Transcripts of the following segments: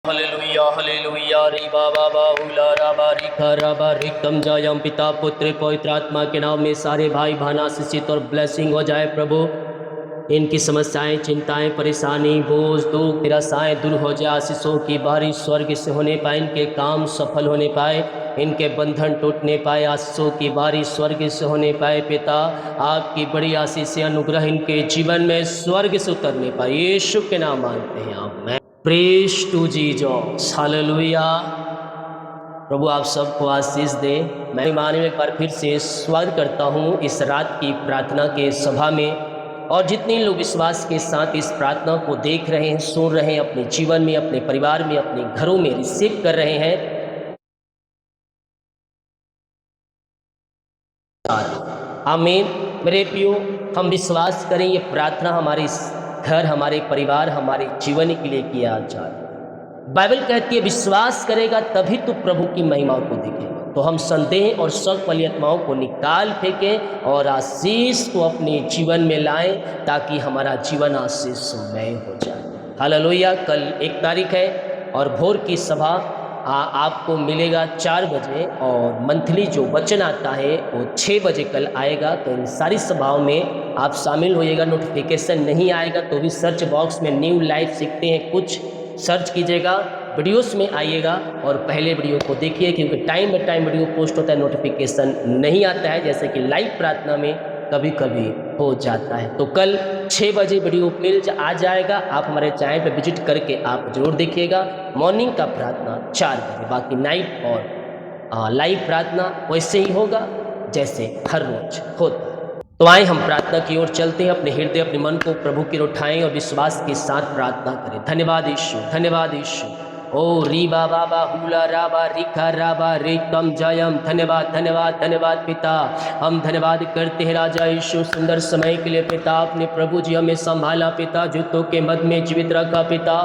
Hallelujah hallelujah रे बाबा बाहुला राबा रिखा राबा रिकम जायम पिता पुत्र पवित्र आत्मा के नाम में सारे भाई बहन आशीषित और ब्लेसिंग हो जाए प्रभु। इनकी समस्याएं चिंताएं परेशानी बोझ दुख निराशाएं दूर हो जाए। आशीषों की बारिश स्वर्ग से होने पाए, इनके काम सफल होने पाए, इनके बंधन टूटने पाए। आशीषों की बारिश स्वर्ग से होने पाए। पिता आपकी बड़ी आशीष अनुग्रह इनके जीवन में स्वर्ग से उतरने पाए। यीशु के नाम मांगते हैं आमीन। Praise to Jesus hallelujah. प्रभु आप सबको आशीष दे। मैं माने में एक बार फिर से स्वागत करता हूँ इस रात की प्रार्थना के सभा में, और जितने लोग विश्वास के साथ इस प्रार्थना को देख रहे हैं, सुन रहे हैं, अपने जीवन में, अपने परिवार में, अपने घरों में रिसीव कर रहे हैं, आमीन। मेरे प्रियो, हम विश्वास करें ये प्रार्थना हमारे घर, हमारे परिवार, हमारे जीवन के लिए किया जाए। बाइबल कहती है विश्वास करेगा तभी तो प्रभु की महिमा को देखेगा। तो हम संदेह और शक वाली आत्माओं को निकाल फेंकें और आशीष को अपने जीवन में लाएं, ताकि हमारा जीवन आशीषमय हो जाए। हालेलुया। कल 1 तारीख है और भोर की सभा आपको मिलेगा 4 बजे, और मंथली जो वचन आता है वो 6 बजे कल आएगा। तो इन सारी सभाओं में आप शामिल होइएगा। नोटिफिकेशन नहीं आएगा तो भी सर्च बॉक्स में न्यू लाइफ सीखते हैं कुछ सर्च कीजिएगा, वीडियोस में आइएगा और पहले वीडियो को देखिए, क्योंकि time by time video post होता है, नोटिफिकेशन नहीं आता है, जैसे कि लाइव प्रार्थना में कभी कभी हो जाता है। तो कल 6 बजे वीडियो मिल आ जाएगा। आप हमारे चैनल पर विजिट करके आप जरूर देखिएगा। मॉर्निंग का प्रार्थना 4 बजे, बाकी नाइट और लाइव प्रार्थना वैसे ही होगा जैसे हर रोज होता। तो आए हम प्रार्थना की ओर चलते हैं। अपने हृदय अपने मन को प्रभु की ओर उठाएं और विश्वास के साथ प्रार्थना करें। धन्यवाद यीशु, धन्यवाद यीशु। ओ री बाबा बाहुला राबा रिखा राबा रिकम जयम। धन्यवाद धन्यवाद धन्यवाद पिता। हम धन्यवाद करते हैं राजा यीशु, सुंदर समय के लिए पिता। आपने प्रभु जी हमें संभाला पिता, जूतों के मध्य में जीवित रखा पिता।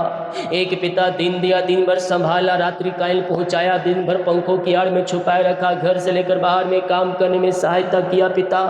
एक पिता दिन दिया, दिन भर संभाला, रात्रि काल पहुंचाया, दिन भर पंखों की आड़ में छुपाए रखा, घर से लेकर बाहर में काम करने में सहायता किया पिता,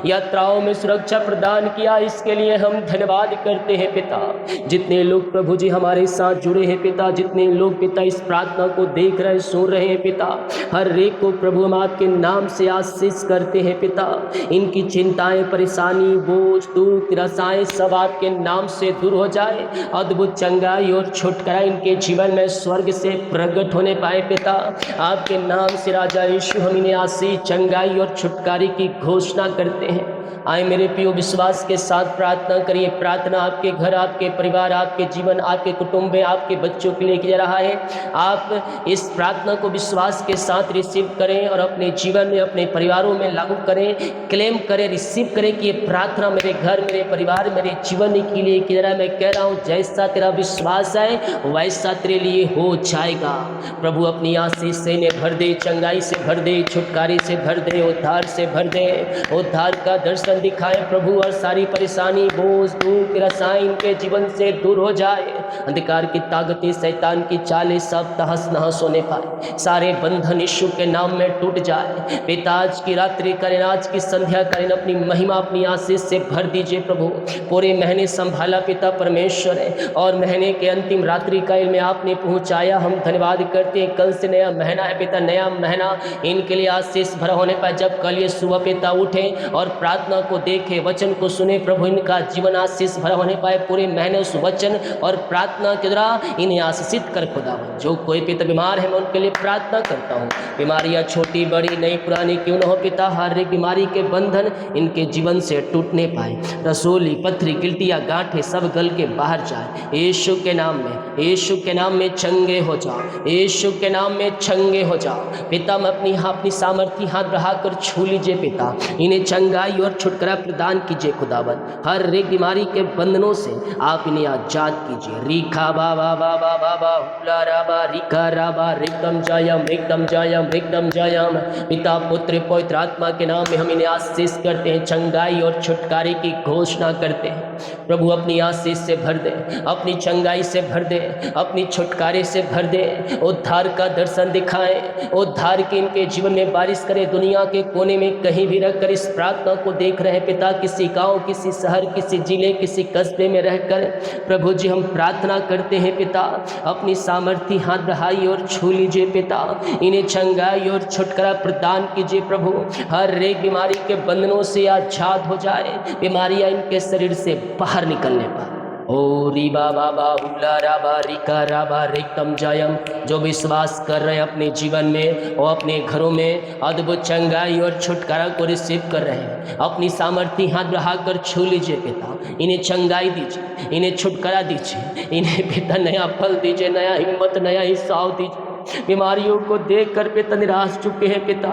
यात्राओं में सुरक्षा प्रदान किया। इसके लिए हम धन्यवाद करते हैं पिता। जितने लोग प्रभु जी हमारे साथ जुड़े हैं पिता, जितने लोग पिता इस प्रार्थना को देख रहे सुन रहे हैं पिता, हर एक को प्रभु हम आपके नाम से आशीष करते हैं पिता। इनकी चिंताएं परेशानी बोझ दुख निराशाएं सब आपके नाम से दूर हो जाए। अद्भुत चंगाई और छुटकारा इनके जीवन में स्वर्ग से प्रकट होने पाए पिता। आपके नाम से राजा यीशु हम इन्हें आशीष चंगाई और छुटकारे की घोषणा करते हैं। आए मेरे प्रियो, विश्वास के साथ प्रार्थना करिए। प्रार्थना आपके घर, आपके परिवार, आपके जीवन, आपके कुटुंब में, आपके बच्चों के लिए किया रहा है। आप इस प्रार्थना को विश्वास के साथ रिसीव करें और अपने जीवन में, अपने परिवारों में लागू करें, क्लेम करें, रिसीव करें कि ये प्रार्थना मेरे घर, मेरे परिवार, मेरे जीवन के लिए किया रहा है। मैं कह रहा हूँ जैसा तेरा विश्वास है वैसा तेरे लिए हो जाएगा। प्रभु अपनी आशीष से इन्हें भर दे, चंगाई से भर दे, छुटकारे से भर दे, उद्धार से भर दे। उद्धार का दर्शन दिखाए प्रभु, और सारी परेशानी बोझ दुख निराशाएं इनके जीवन से दूर हो जाए। अंधकार की ताकतें, शैतान की चालें सब तहस नहस होने पाए। सारे बंधन यीशु के नाम में टूट जाए। पिता आज की रात्रि करें, आज की संध्या करें, अपनी महिमा अपनी आशीष से भर दीजिए प्रभु। पूरे महीने संभाला पिता परमेश्वर है, और महीने के अंतिम रात्रि काल में आपने पहुंचाया। हम धन्यवाद करते हैं। कल से नया महीना है पिता, नया महीना इनके लिए आशीष भरा होने पाए। जब कल ये सुबह पिता उठे और प्रार्थना को देखे, वचन को सुने प्रभु, इनका जीवन आशीष भरा होने पाए। पूरे महीने उस वचन और प्रार्थना के द्वारा इन्हें आशीषित कर खुदा। जो कोई पिता बीमार है मैं उनके लिए प्रार्थना करता हूँ। बीमारियाँ छोटी बड़ी नई पुरानी क्यों न हो पिता, हर एक बीमारी के बंधन इनके जीवन से टूटने पाए। रसोली पथरी गिल्टियाँ गांठें सब गल के बाहर जाए यीशु के नाम में। यीशु के नाम में चंगे हो जाओ, यीशु के नाम में चंगे हो जाओ पिता। मैं अपनी सामर्थ्य हाथ बढ़ाकर छू लीजिए पिता, इन्हें चंगाई और छुटकारा प्रदान कीजिए खुदावन। हर एक बीमारी के बंधनों से आप इन्हें आजाद कीजिए। रीखा बाबा बाबा बाबा हुला राबा रिखा राबा रिकम जयम रिकम जयम रिकम जयम। पिता पुत्र पवित्र आत्मा के नाम में हम इन्हें आशीष करते हैं, चंगाई और छुटकारे की घोषणा करते हैं। प्रभु अपनी आशीष से भर दे, अपनी चंगाई से भर दे, अपनी छुटकारे से भर दे। उद्धार का दर्शन दिखाए, उद्धार की इनके जीवन में बारिश करे। दुनिया के कोने में कहीं भी रहकर इस प्रार्थना को देख रहे पिता, किसी गांव, किसी शहर, किसी जिले, किसी कस्बे में रहकर प्रभु जी हम प्रार्थना करते हैं पिता। अपनी सामर्थ्य हाथ बढ़ाइए और छू लीजिए पिता। इन्हें चंगाई और छुटकारा प्रदान कीजिए प्रभु। हर एक बीमारी के बंधनों से आजाद हो जाए, बीमारियां इनके शरीर से बाहर निकलने पाए। ओ री बाबा बाहुला राबा रिका राबा रिकम जयम। जो विश्वास कर रहे हैं अपने जीवन में और अपने घरों में अद्भुत चंगाई और छुटकारा को रिसीव कर रहे हैं, अपनी सामर्थ्य हाथ बढ़ाकर छू लीजिए पिता। इन्हें चंगाई दीजिए, इन्हें छुटकारा दीजिए, इन्हें पिता नया फल दीजिए, नया हिम्मत, नया हिस्साव दीजिए। बीमारियों को देख कर पिता निराश चुके हैं पिता,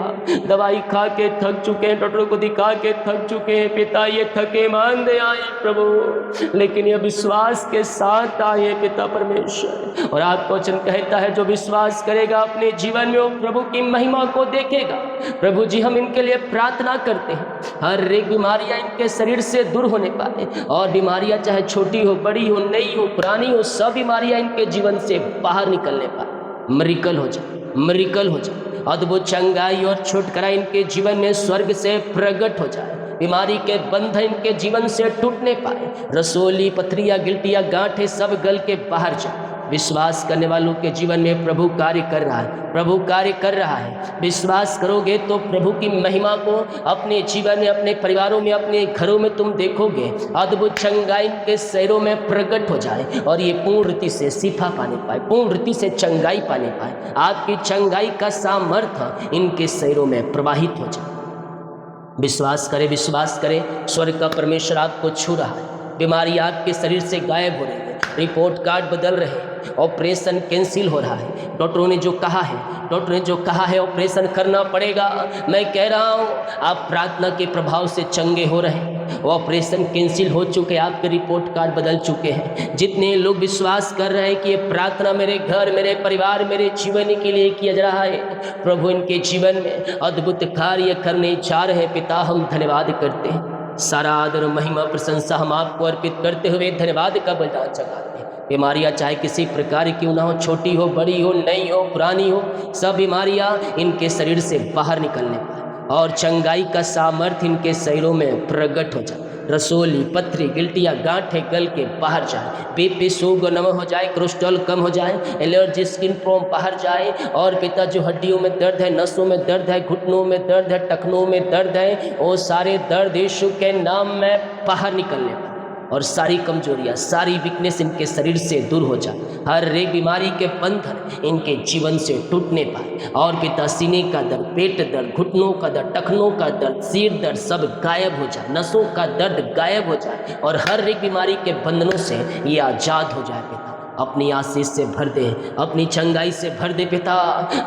दवाई खा के थक चुके हैं, डॉक्टरों को दिखा के थक चुके हैं पिता। ये थके मांदे आए प्रभु, लेकिन ये विश्वास के साथ आए पिता परमेश्वर। और आपका वचन कहता है जो विश्वास करेगा अपने जीवन में वो प्रभु की महिमा को देखेगा। प्रभु जी हम इनके लिए प्रार्थना करते हैं, हर एक बीमारियां इनके शरीर से दूर होने पाए। और बीमारियां चाहे छोटी हो, बड़ी हो, नई हो, पुरानी हो, सब बीमारियां इनके जीवन से बाहर निकलने पाए। मरिकल हो जाए, मरिकल हो जाए, अद्भुत चंगाई और छुटकारा इनके जीवन में स्वर्ग से प्रकट हो जाए। बीमारी के बंधन इनके जीवन से टूटने पाए। रसोली, पथरियाँ, गिल्टियाँ, गांठें सब गल के बाहर जाए। विश्वास करने वालों के जीवन में प्रभु कार्य कर रहा है, प्रभु कार्य कर रहा है। विश्वास करोगे तो प्रभु की महिमा को अपने जीवन में, अपने परिवारों में, अपने घरों में तुम देखोगे। अद्भुत चंगाई के शहरों में प्रकट हो जाए और ये पूर्ण रीति से शिफा पाने पाए, पूर्ण रीति से चंगाई पाने पाए। आपकी चंगाई का सामर्थ्य इनके शहरों में प्रवाहित हो जाए। विश्वास करें, विश्वास करें, स्वर्ग का परमेश्वर आपको छू रहा है। बीमारी आपके शरीर से गायब हो रही है, रिपोर्ट कार्ड बदल रहे हैं, ऑपरेशन कैंसिल हो रहा है। डॉक्टरों ने जो कहा है, डॉक्टर ने जो कहा है ऑपरेशन करना पड़ेगा, मैं कह रहा हूँ आप प्रार्थना के प्रभाव से चंगे हो रहे हैं। वो ऑपरेशन कैंसिल हो चुके हैं, आपके रिपोर्ट कार्ड बदल चुके हैं। जितने लोग विश्वास कर रहे हैं कि ये प्रार्थना मेरे घर, मेरे परिवार, मेरे जीवन के लिए किया जा रहा है, प्रभु इनके जीवन में अद्भुत कार्य करने जा रहे हैं। पिता हम धन्यवाद करते हैं, सारा आदर महिमा प्रशंसा हम आपको अर्पित करते हुए धन्यवाद का बलिदान चढ़ाते हैं। बीमारियां चाहे किसी प्रकार की ना हो, छोटी हो, बड़ी हो, नई हो, पुरानी हो, सब बीमारियां इनके शरीर से बाहर निकलने पाए और चंगाई का सामर्थ्य इनके शरीरों में प्रकट हो जाए। रसोली, पथरी, गिल्टियाँ, गांठें गल के बाहर जाए, बीपी, शुगर नम हो जाए, कोलेस्ट्रॉल कम हो जाए, एलर्जी, स्किन प्रॉब्लम बाहर जाए। और पिता जो हड्डियों में दर्द है, नसों में दर्द है, घुटनों में दर्द है, टखनों में दर्द है, वो सारे दर्द यीशु के नाम में बाहर निकलने पाए और सारी कमजोरियां, सारी वीकनेस इनके शरीर से दूर हो जाए। हर एक बीमारी के बंधन इनके जीवन से टूटने पाए और पिता सीने का दर्द, पेट दर्द, घुटनों का दर्द, टखनों का दर्द, सिर दर्द सब गायब हो जाए, नसों का दर्द गायब हो जाए और हर एक बीमारी के बंधनों से ये आज़ाद हो जाए। पिता अपनी आशीष से भर दे, अपनी चंगाई से भर दे पिता,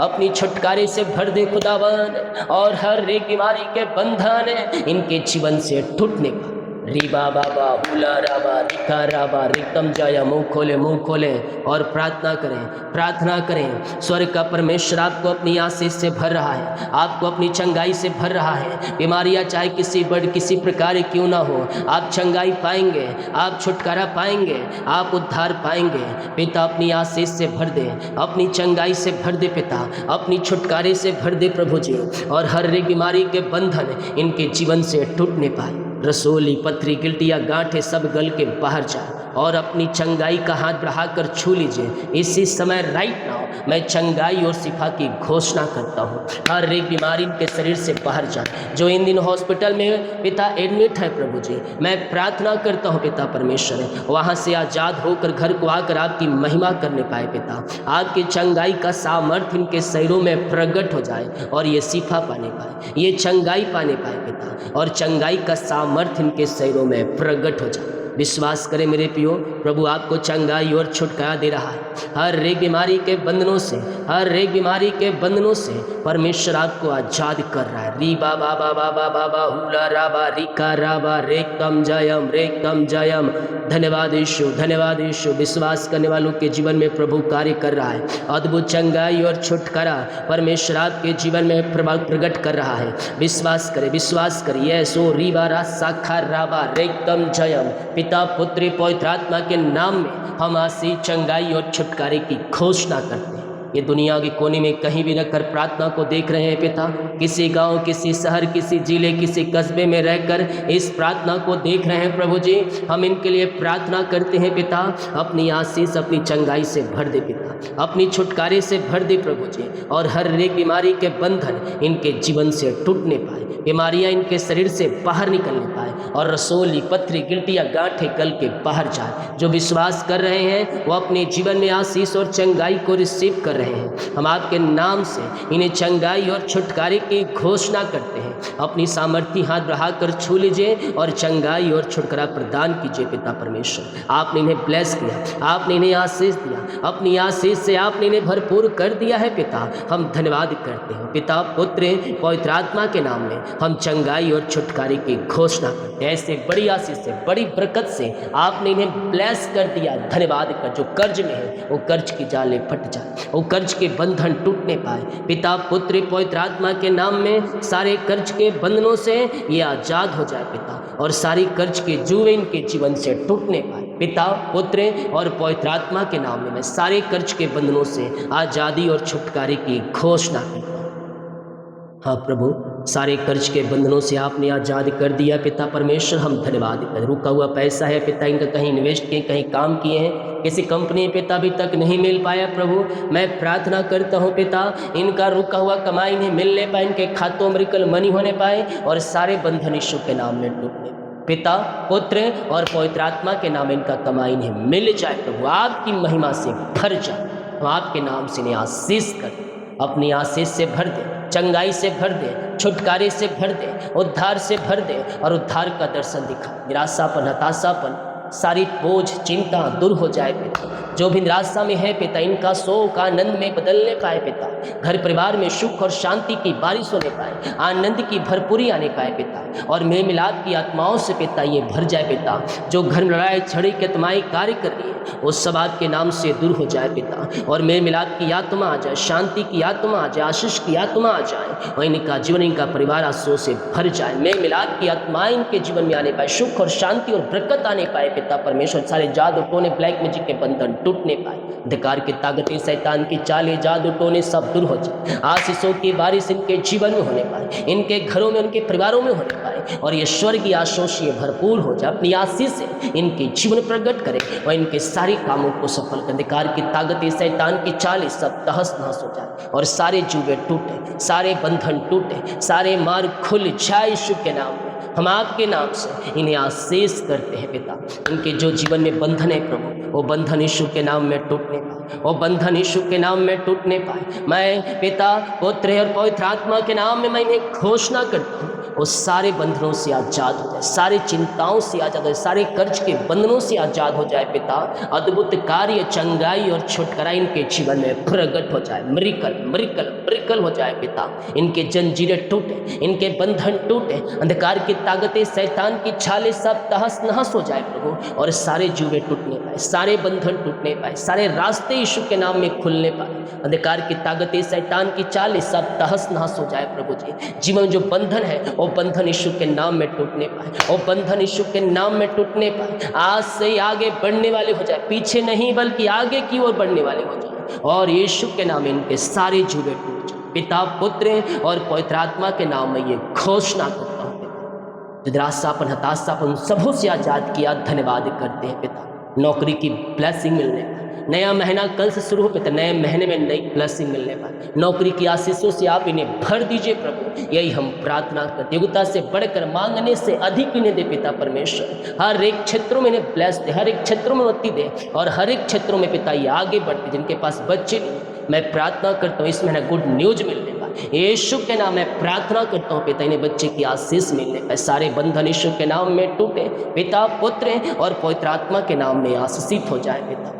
अपनी छुटकारे से भर दे खुदावन। और हर एक बीमारी के बंधन इनके जीवन से टूटने पाए। रीबा बाबा हुला राबा रिका राबा रिकम जाया। मुँह खोले, मुँह खोले और प्रार्थना करें, प्रार्थना करें। स्वर्ग का परमेश्वर आपको अपनी आशीष से भर रहा है, आपको अपनी चंगाई से भर रहा है। बीमारियां चाहे किसी प्रकार क्यों ना हो, आप चंगाई पाएंगे, आप छुटकारा पाएंगे, आप उद्धार पाएंगे। पिता अपनी आशीष से भर दे, अपनी चंगाई से भर दे पिता, अपनी छुटकारे से भर दे प्रभु जी। और हर एक बीमारी के बंधन इनके जीवन से टूटने पाए। रसोली, पथरी, गिल्टियाँ, गांठें सब गल के बाहर जाए और अपनी चंगाई का हाथ बढ़ाकर छू लीजिए। इसी समय राइट नाउ मैं चंगाई और शिफा की घोषणा करता हूँ। हर एक बीमारी इनके शरीर से बाहर जाए। जो इन दिन हॉस्पिटल में पिता एडमिट है प्रभु जी, मैं प्रार्थना करता हूँ पिता परमेश्वर वहाँ से आज़ाद होकर घर को आकर आपकी महिमा करने पाए पिता। आपकी चंगाई का सामर्थ्य इनके शरीरों में प्रकट हो जाए और ये शिफा पाने पाए, ये चंगाई पाने पाए पिता। और चंगाई का सामर्थ्य इनके शरीरों में प्रकट हो जाए। विश्वास करें मेरे प्रियो, प्रभु आपको चंगाई और छुटकारा दे रहा है। हर एक बीमारी के बंधनों से, हर एक बीमारी के बंधनों से परमेश्वर आपको आजाद कर रहा है। री बाबा बाबा बाबा बा हुला राबा रिका राबा रेकम जयम, रेकम जयम। धन्यवाद यीशु, धन्यवाद यीशु। विश्वास करने वालों के जीवन में प्रभु कार्य कर रहा है। अद्भुत चंगाई और छुटकारा परमेश्वर आपके जीवन में प्रकट कर रहा है। विश्वास करें, विश्वास करिए। सो रीबारा साखा राबा रेकम जयम। पिता, पुत्र, पवित्र आत्मा के नाम में हम आशीष, चंगाई और छुटकारे की घोषणा करते हैं। ये दुनिया के कोने में कहीं भी रखकर प्रार्थना को देख रहे हैं पिता, किसी गांव, किसी शहर, किसी जिले, किसी कस्बे में रहकर इस प्रार्थना को देख रहे हैं प्रभु जी, हम इनके लिए प्रार्थना करते हैं पिता, अपनी आशीष, अपनी चंगाई से भर दे पिता, अपनी छुटकारे से भर दे प्रभु जी, और हर एक बीमारी के बंधन इनके जीवन से टूटने पाए, बीमारियां इनके शरीर से बाहर निकलने पाए, और रसोली, पथरी, गिल्टियाँ, गांठें गल के बाहर जाए। जो विश्वास कर रहे हैं वो अपने जीवन में आशीष और चंगाई को रिसीव कर रहे हैं। हम आपके नाम से इन्हें चंगाई और छुटकारे की घोषणा करते हैं। अपनी सामर्थ्य हाथ बढ़ाकर छू लीजिए और चंगाई और छुटकारा प्रदान कीजिए पिता परमेश्वर। आपने इन्हें ब्लेस किया, आपने इन्हें आशीष दिया, अपनी आशीष से आपने इन्हें भरपूर कर दिया है पिता। हम धन्यवाद करते हैं पिता, पुत्र, पवित्र आत्मा के नाम में हम चंगाई और छुटकारे की घोषणा करते हैं। ऐसे बड़ी आशीष से, बड़ी बरकत से आपने इन्हें ब्लेस कर दिया। धन्यवाद कर, जो कर्ज में है वो कर्ज की जाले फट जाए, वो कर्ज के बंधन टूटने पाए पिता, पुत्र, पवित्र आत्मा के नाम में। सारे कर्ज के बंधनों से ये आजाद हो जाए पिता, और सारी कर्ज के जुए इनके जीवन से टूटने पाए पिता, पुत्र और पवित्र आत्मा के नाम में। मैं सारे कर्ज के बंधनों से आज़ादी और छुटकारे की घोषणा करता हूँ। हाँ प्रभु, सारे कर्ज के बंधनों से आपने आज़ाद कर दिया पिता परमेश्वर। हम धन्यवाद करें। रुका हुआ पैसा है पिता, इनका कहीं इन्वेस्ट किए, कहीं काम किए हैं, किसी कंपनी पिता अभी तक नहीं मिल पाया प्रभु, मैं प्रार्थना करता हूँ पिता, इनका रुका हुआ कमाई नहीं मिलने पाए, इनके खातों में मिरेकल मनी होने पाए, और सारे बंधन यीशु के नाम में टूटने पिता, पुत्र और पवित्र आत्मा के नाम इनका कमाई नहीं मिल जाए प्रभु, आपकी महिमा से भर जाए। हम आपके नाम से इन्हें आशीष कर, अपनी आशीष से भर दे, चंगाई से भर दे, छुटकारे से भर दे, उद्धार से भर दे, और उद्धार का दर्शन दिखा। निराशापन, हताशापन, सारी बोझ, चिंता दूर हो जाए पिता। जो भी निराशा में है पिता, इनका शोक आनंद में बदलने पाए पिता। घर परिवार में सुख और शांति की बारिश होने पाए, आनंद की भरपूरी आने पाए पिता, और मेल मिलाप की आत्माओं से पिता ये भर जाए पिता। जो घर में लड़ाई झगड़े की आत्माएं कार्य कर रही है वो सब आपके नाम से दूर हो जाए पिता, और मेल मिलाप की आत्मा आ जाए, शांति की आत्मा आ जाए, आशीष की आत्मा आ जाए, और इनका जीवन, इनका परिवार आंसुओं से भर जाए। मेल मिलाप की आत्माएं इनके जीवन में आने पाए, सुख और शांति और बरकत आने पाए पिता परमेश्वर। सारे जादू टोने, ब्लैक मैजिक के बंधन टूटने पाए, अंधकार की ताकतें, शैतान की चालें, जादू टोने सब दूर हो जाए। आशीषों की बारिश इनके जीवन में होने पाए, इनके घरों में, उनके परिवारों में होने पाए, और ये स्वर्गीय आशीष से भरपूर हो जाए। अपनी आशीष से इनके जीवन प्रकट करे और इनके सारे कामों को सफल कर। अंधकार की ताकतें, शैतान की चालें सब तहस नहस हो जाए, और सारे जुए टूटे, सारे बंधन टूटे, सारे मार्ग खुल जाए यीशु के नाम में। हम आपके नाम से इन्हें आशीष करते हैं पिता। इनके जो जीवन में बंधन है प्रभु, वो बंधन यीशु के नाम में टूटने पाए, वो बंधन यीशु के नाम में टूटने पाए। मैं पिता, पुत्र और पवित्र आत्मा के नाम में मैं इन्हें घोषणा करता हूँ, वो सारे बंधनों से आज़ाद हो जाए, सारी चिंताओं से आज़ाद हो जाए, सारे कर्ज के बंधनों से आज़ाद हो जाए पिता। अद्भुत कार्य, चंगाई और छुटकारा इनके जीवन में प्रकट हो जाए। मिरेकल, मिरेकल, मिरेकल हो जाए पिता। इनके जंजीरें टूटे, इनके बंधन टूटे, अंधकार की ताकतें, शैतान की छाले सब तहस नहस हो जाए प्रभु, और सारे जुए टूटने पाए, सारे बंधन टूटने पाए, सारे रास्ते यीशु के नाम में खुलने पाए। अंधकार की ताकतें, शैतान की चालें सब तहस नहस हो जाए प्रभु जी। जीवन जो बंधन है वो बंधन यीशु के नाम में टूटने पाए, वो बंधन यीशु के नाम में टूटने पाए। आज से आगे बढ़ने वाले हो जाए, पीछे नहीं बल्कि आगे की ओर बढ़ने वाले हो जाए, और यीशु के नाम में इनके सारे जुए टूट जाए। पिता, पुत्र और पवित्र आत्मा के नाम में ये घोषणा करता हूँ पिता। निराशापन, हताशापन सबों से आजाद किया, धन्यवाद करते हैं पिता। नौकरी की ब्लेसिंग मिलने पाए, नया महीना कल से शुरू हो पिता, नए महीने में नई ब्लेसिंग मिलने पाए, नौकरी की आशीषों से आप इन्हें भर दीजिए प्रभु। यही हम प्रार्थना करते, योग्यता से बढ़कर, मांगने से अधिक इन्हें दे पिता परमेश्वर। हर एक क्षेत्रों में इन्हें ब्लेस दे, हर एक क्षेत्रों में उन्नति दे, और हर एक क्षेत्रों में पिता ये आगे बढ़ते। जिनके पास बच्चे नहीं, मैं प्रार्थना करता हूँ इस महीने गुड न्यूज मिलने पाए, यीशु के नाम में प्रार्थना करता हूँ पिता, इन्हें बच्चे की आशीष मिलने पाए। सारे बंधन यीशु के नाम में टूटे पिता, पुत्र और पवित्र आत्मा के नाम में आशीषित हो जाए पिता।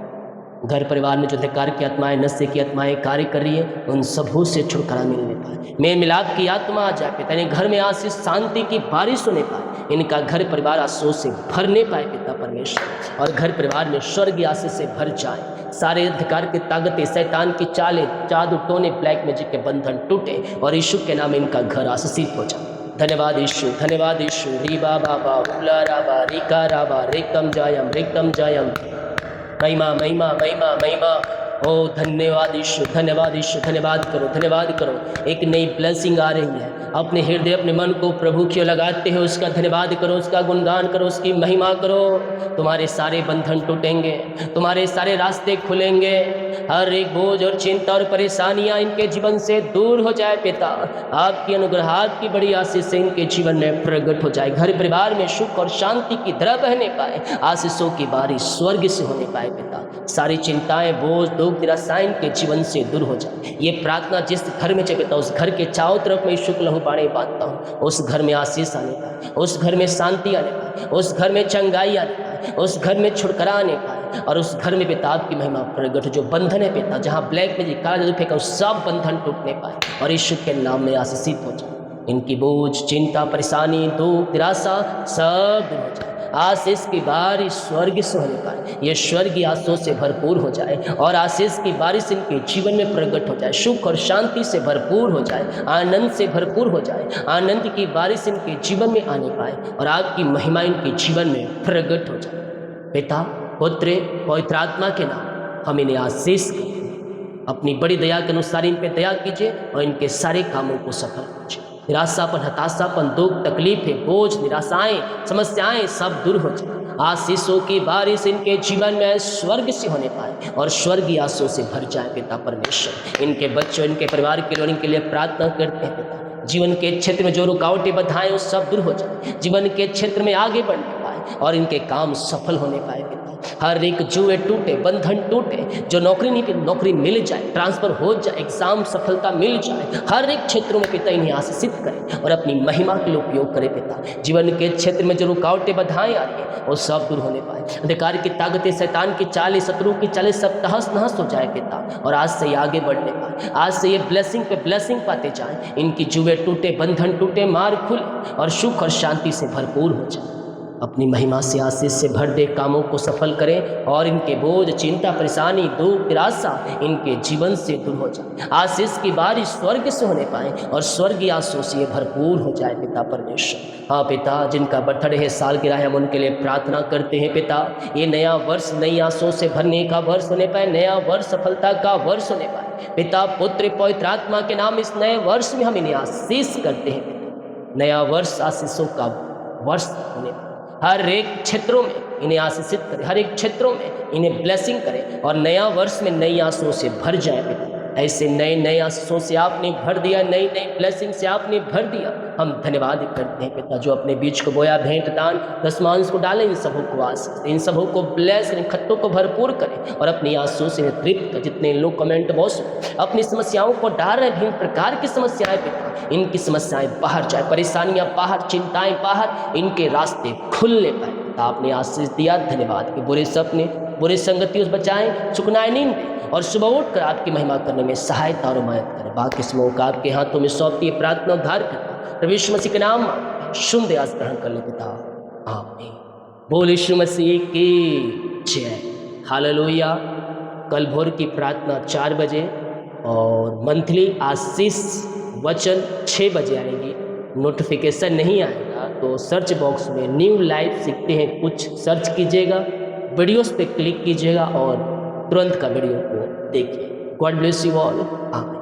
घर परिवार में जो अंधकार की आत्माएं, नशे की आत्माएं कार्य कर रही है, उन सबों से छुटकारा मिलने पाए। मेल मिलाप की आत्मा आ जाए पिता, इन्हें घर में आशीष, शांति की बारिश होने पाए, इनका घर परिवार आशीषों से भरने पाए पिता परमेश्वर, और घर परिवार में स्वर्गीय आशीष से भर जाए। सारे अंधकार की ताकतें, शैतान की चालें, जादू टोने, ब्लैक मैजिक के बंधन टूटे, और यीशु के नाम इनका घर आशीषित हो जाए। धन्यवाद यीशु, धन्यवाद यीशु। रीबा बाबा उला राबा रिका राबा रेकम जायम, रेकम जायम। महिमा, महिमा, महिमा, महिमा, ओ धन्यवाद ईश्वर, धन्यवाद ईश्वर, धन्यवाद करो, धन्यवाद करो। एक नई ब्लेसिंग आ रही है। अपने हृदय, अपने मन को प्रभु की ओर लगाते हो, उसका धन्यवाद करो, उसका गुणगान करो, उसकी महिमा करो। तुम्हारे सारे बंधन टूटेंगे, तुम्हारे सारे रास्ते खुलेंगे, हर एक बोझ और चिंता और परेशानियां इनके जीवन से दूर हो जाए। पिता, आपकी अनुग्रह, आपकी बड़ी आशीष से इनके जीवन में प्रकट हो जाए। घर परिवार में सुख और शांति की धारा बहने पाए, आशीषों की बारिश स्वर्ग से होने पाए। पिता, सारी चिंताएं, बोझ, दुख, निराशाएं इनके जीवन से दूर हो जाए। ये प्रार्थना जिस घर में पिता, उस घर के चारों तरफ में शुक्ल लहू बाड़े बांधता हूँ। उस घर में आशीष आने पाए, उस घर में शांति आने पाए, उस घर में चंगाई आने पाए, उस घर में छुटकारा आने पाए, और उस घर में पिता आपकी महिमा प्रगट। जो बंधन है पिता, जहाँ ब्लैक में काला जादू फेंका, उस सब बंधन टूटने पाए और यीशु के नाम में आशीषित हो जाए। इनकी बोझ, चिंता, परेशानी, दुख, निराशा सब दूर हो जाए। आशीष की बारिश स्वर्ग से होने पाए, ये स्वर्गीय आशीषों से भरपूर हो जाए और आशीष की बारिश इनके जीवन में प्रकट हो जाए। सुख और शांति से भरपूर हो जाए, आनंद से भरपूर हो जाए, आनंद की बारिश इनके जीवन में आने पाए और आपकी महिमा इनके जीवन में प्रकट हो जाए। पिता, पुत्र, पवित्र आत्मा के नाम हम इन्हें आशीष करें। अपनी बड़ी दया के अनुसार इन पे दया कीजिए और इनके सारे कामों को सफल कीजिए। निराशापन, हताशापन, दुख, तकलीफें, बोझ, निराशाएं, समस्याएं सब दूर हो जाए। आशीषों की बारिश इनके जीवन में स्वर्ग से होने पाए और स्वर्गीय आशीषों से भर जाए। पिता परमेश्वर, इनके बच्चों, इनके परिवार के लोग इनके लिए प्रार्थना करते हैं। पिता, जीवन के क्षेत्र में जो रुकावटें, बाधाएं, वो सब दूर हो जाए। जीवन के क्षेत्र में आगे बढ़ने पाए और इनके काम सफल होने पाए। पिता, हर एक जुए टूटे, बंधन टूटे, जो नौकरी नहीं, नौकरी मिल जाए, ट्रांसफर हो जाए, एग्जाम सफलता मिल जाए। हर एक क्षेत्रों में पिता इन्हें आशीषित करें और अपनी महिमा के लिए उपयोग करें। पिता, जीवन के क्षेत्र में जो रुकावटें, बाधाएं आ रही है, वो सब दूर होने पाए। अंधकार की ताकतें, शैतान की चालें, शत्रु की चालें सब तहस नहस हो जाए। पिता, और आज से ये आगे बढ़ने पाए, आज से ये ब्लेसिंग पे ब्लेसिंग पाते जाए। इनकी जुए टूटे, बंधन टूटे, मार खुले और सुख और शांति से भरपूर हो जाए। अपनी महिमा से, आशीष से भर दे, कामों को सफल करें और इनके बोझ, चिंता, परेशानी, दुख, निराशा इनके जीवन से दूर हो जाए। आशीष की बारिश स्वर्ग से होने पाए और स्वर्गीय आशीषों से भरपूर हो जाए। पिता परमेश्वर, हाँ पिता, जिनका बर्थडे है, सालगिरह है, हम उनके लिए प्रार्थना करते हैं। पिता, ये नया वर्ष नई आशीषों से भरने का वर्ष होने पाए, नया वर्ष सफलता का वर्ष होने पाए। पिता, पुत्र, पवित्र आत्मा के नाम इस नए वर्ष में हम इन्हें आशीष करते हैं। नया वर्ष आशीषों का वर्ष होने पाए, हर एक क्षेत्रों में इन्हें आशीषित करें, हर एक क्षेत्रों में इन्हें ब्लेसिंग करें और नया वर्ष में नई आशीषों से भर जाए। पिता, ऐसे नए नए आशीषों से आपने भर दिया, नई नई ब्लेसिंग से आपने भर दिया। हम धन्यवाद करते हैं। पिता, जो अपने बीज को बोया, भेंट, दान, दशमांश को डालें, इन सबों को आशीष, इन सबों को ब्लेस, इन खत्तों को भरपूर करें और अपनी आशीषों से तृप्त कर। जितने लोग कमेंट बॉक्स अपनी समस्याओं को डाल रहे, विभिन्न प्रकार की समस्याएं, पिता, इनकी समस्याएं बाहर जाए, परेशानियां बाहर, चिंताएं बाहर, इनके रास्ते खुलने पाए। आपने आशीष दिया, धन्यवाद। कि बुरे सपने, बुरे संगति उस बचाएं, चुकनाएं नींद और सुबह उठकर आपकी महिमा करने में सहायता और मदद करें। बाकी समूह का आपके हाथों में सौंपती प्रार्थना उद्धार करता प्रभु यीशु मसीह के नाम शुभ दयास ग्रहण कर ले। पिता, आमीन। बोल यीशु मसीह की जय। हालेलुया। कल भोर की प्रार्थना 4 बजे और मंथली आशीष वचन 6 बजे आएगी। नोटिफिकेशन नहीं आएगा तो सर्च बॉक्स में न्यू लाइफ सीखते हैं कुछ सर्च कीजिएगा, वीडियोस पे क्लिक कीजिएगा और तुरंत का वीडियो को देखिए। God bless you all. आमीन।